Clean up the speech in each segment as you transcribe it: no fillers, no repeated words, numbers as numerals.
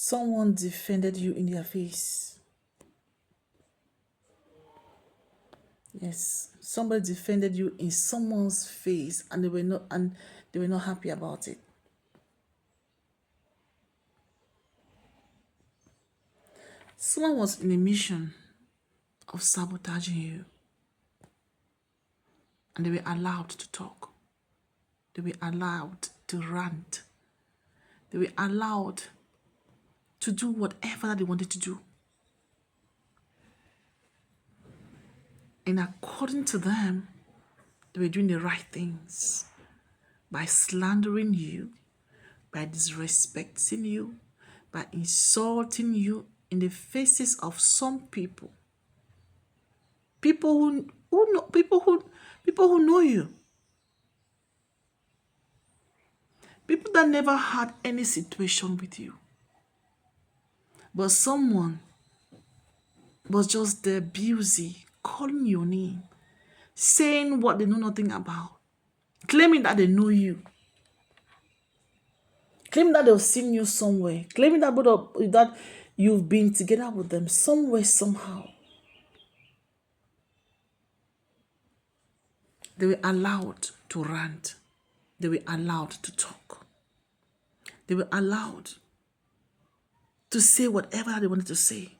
Someone defended you in their face. Yes, somebody defended you in someone's face, and they were not happy about it. Someone was in a mission of sabotaging you, and they were allowed to talk. They were allowed to rant. They were allowed to do whatever they wanted to do. And according to them, they were doing the right things by slandering you, by disrespecting you, by insulting you in the faces of some people. People who know you. People that never had any situation with you. But someone was just there busy calling your name, saying what they know nothing about, claiming that they know you, claiming that they've seen you somewhere, claiming that you've been together with them somewhere, somehow. They were allowed to rant. They were allowed to talk. They were allowed to say whatever they wanted to say.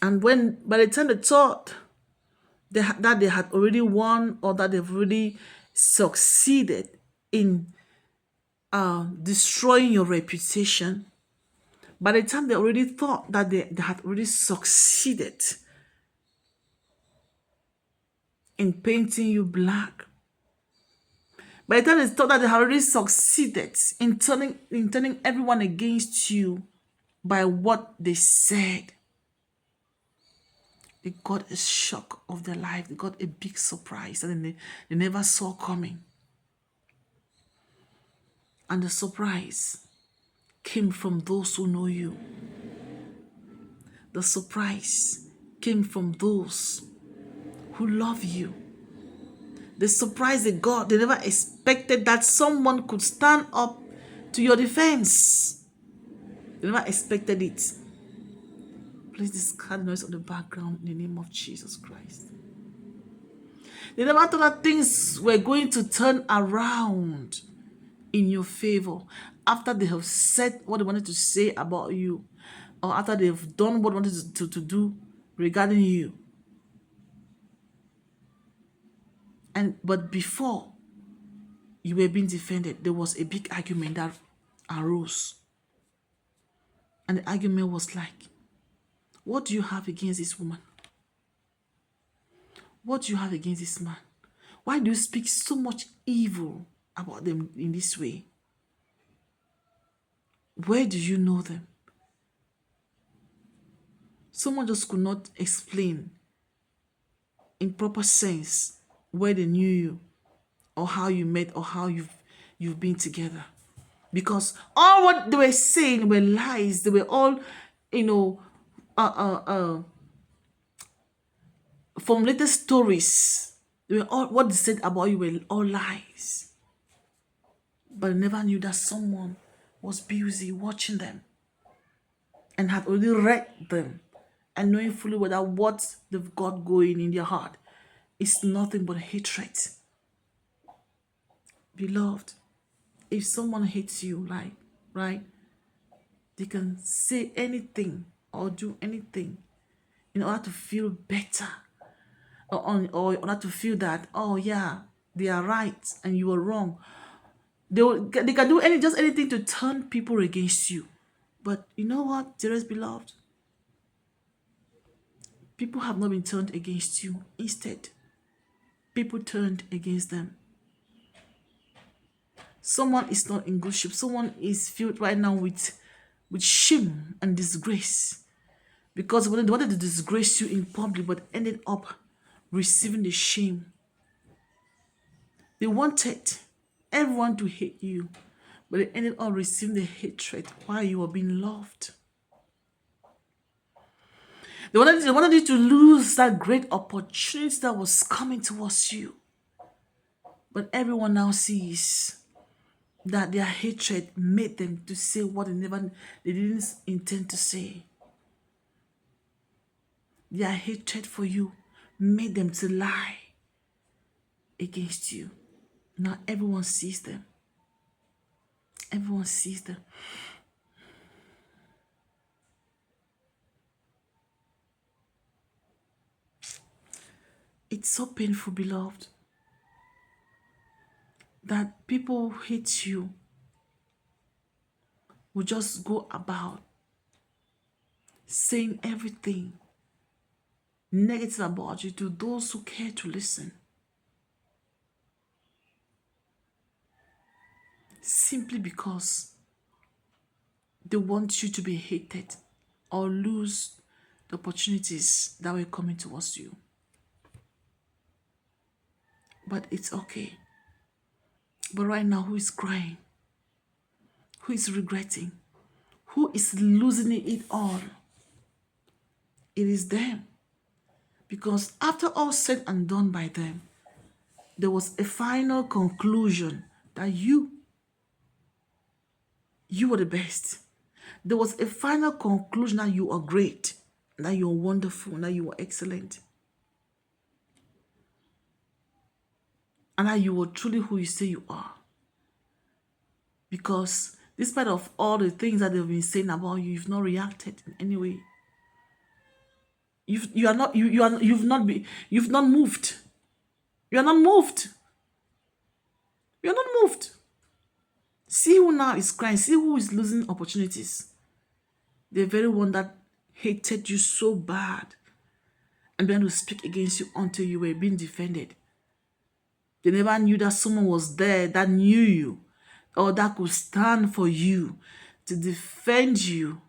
And when, by the time they thought that they had already won, or that they've already succeeded in destroying your reputation, by the time they already thought that they had already succeeded in painting you black, by the time they thought that they had already succeeded in turning everyone against you by what they said, they got a shock of their life. They got a big surprise that they never saw coming. And the surprise came from those who know you. The surprise came from those who love you. The surprise they got, they never expected that someone could stand up to your defense. They never expected it. Please discard noise on the background in the name of Jesus Christ. They never thought that things were going to turn around in your favor after they have said what they wanted to say about you, or after they've done what they wanted to do regarding you. But before you were being defended, there was a big argument that arose. And the argument was like, what do you have against this woman? What do you have against this man? Why do you speak so much evil about them in this way? Where do you know them? Someone just could not explain in proper sense where they knew you, or how you met, or how you've been together. Because all what they were saying were lies. They were all, from latest stories. They were all, what they said about you were all lies. But I never knew that someone was busy watching them and had already read them, and knowing fully well that what they've got going in their heart is nothing but hatred. Beloved, if someone hates you, like, right, they can say anything or do anything in order to feel better, or in order to feel that, oh yeah, they are right and you are wrong. They can do anything to turn people against you. But you know what, dearest beloved? People have not been turned against you. Instead, people turned against them. Someone is not in good shape. Someone is filled right now with shame and disgrace, because they wanted to disgrace you in public, but ended up receiving the shame. They wanted everyone to hate you, but they ended up receiving the hatred while you were being loved. They wanted you to lose that great opportunity that was coming towards you. But everyone now sees that their hatred made them to say what they didn't intend to say. Their hatred for you made them to lie against you. Now everyone sees them. Everyone sees them. It's so painful, beloved, that people who hate you will just go about saying everything negative about you to those who care to listen, simply because they want you to be hated or lose the opportunities that were coming towards you. But it's okay. But right now, who is crying? Who is regretting? Who is losing it all? It is them. Because after all said and done by them, there was a final conclusion that you were the best. There was a final conclusion that you are great, that you are wonderful, that you are excellent, and that you are truly who you say you are. Because despite of all the things that they've been saying about you, you've not reacted in any way. You've not moved. You are not moved. You are not moved. See who now is crying. See who is losing opportunities. The very one that hated you so bad and began to speak against you until you were being defended. They never knew that someone was there that knew you or that could stand for you to defend you.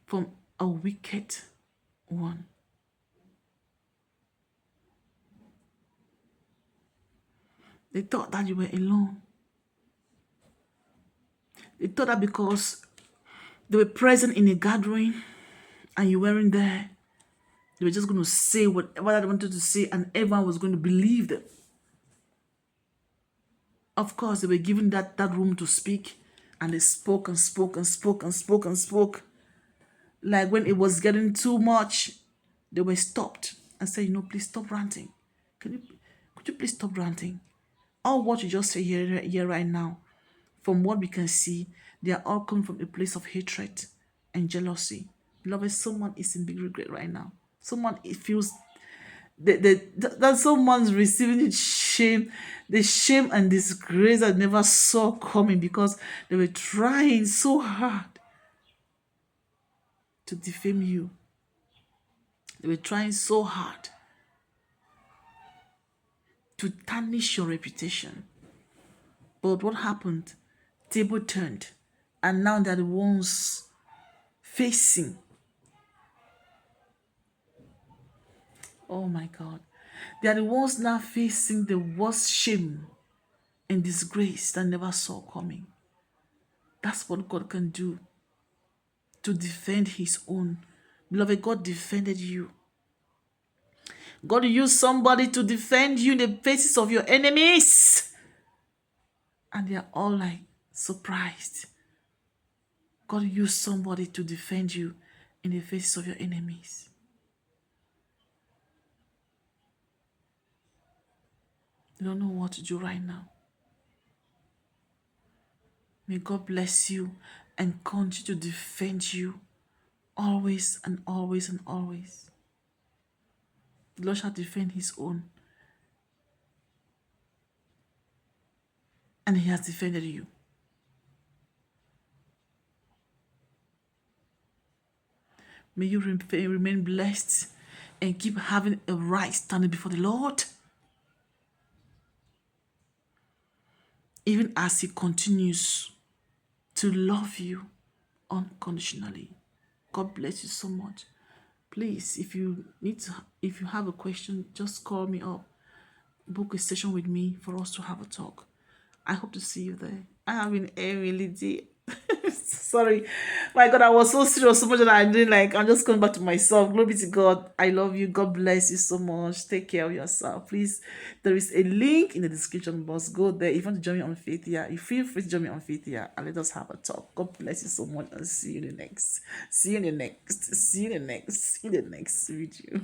From a wicked one. They thought that you were alone. They thought that because they were present in a gathering and you weren't there, they were just going to say whatever they wanted to say and everyone was going to believe them. Of course, they were given that room to speak, and they spoke and spoke and spoke and spoke and spoke. Like when it was getting too much, they were stopped and said, please stop ranting. Could you please stop ranting? All what you just say here right now, from what we can see, they are all coming from a place of hatred and jealousy. Beloved, someone is in big regret right now. Someone feels that someone's receiving shame, the shame and disgrace that never saw coming because they were trying so hard to defame you. They were trying so hard to tarnish your reputation. But what happened? Table turned, and now they're the ones facing. Oh my God. They are the ones now facing the worst shame and disgrace that never saw coming. That's what God can do to defend his own. Beloved, God defended you. God used somebody to defend you in the faces of your enemies. And they are all like surprised. God used somebody to defend you in the faces of your enemies. You don't know what to do right now. May God bless you and continue to defend you always and always and always. The Lord shall defend his own. And he has defended you. May you remain blessed and keep having a right standing before the Lord. Even as he continues to love you unconditionally. God bless you so much. Please, if you have a question, just call me up. Book a session with me for us to have a talk. I hope to see you there. I have been Emily D. Sorry. My God, I was so serious, so much that I didn't like. I'm just coming back to myself. Glory be to God. I love you. God bless you so much. Take care of yourself. Please, there is a link in the description box. Go there. If you want to join me on Faithia, you feel free to join me on Faithia and let us have a talk. God bless you so much and see you in the next. See you in the next. See you in the next. See you in the next video.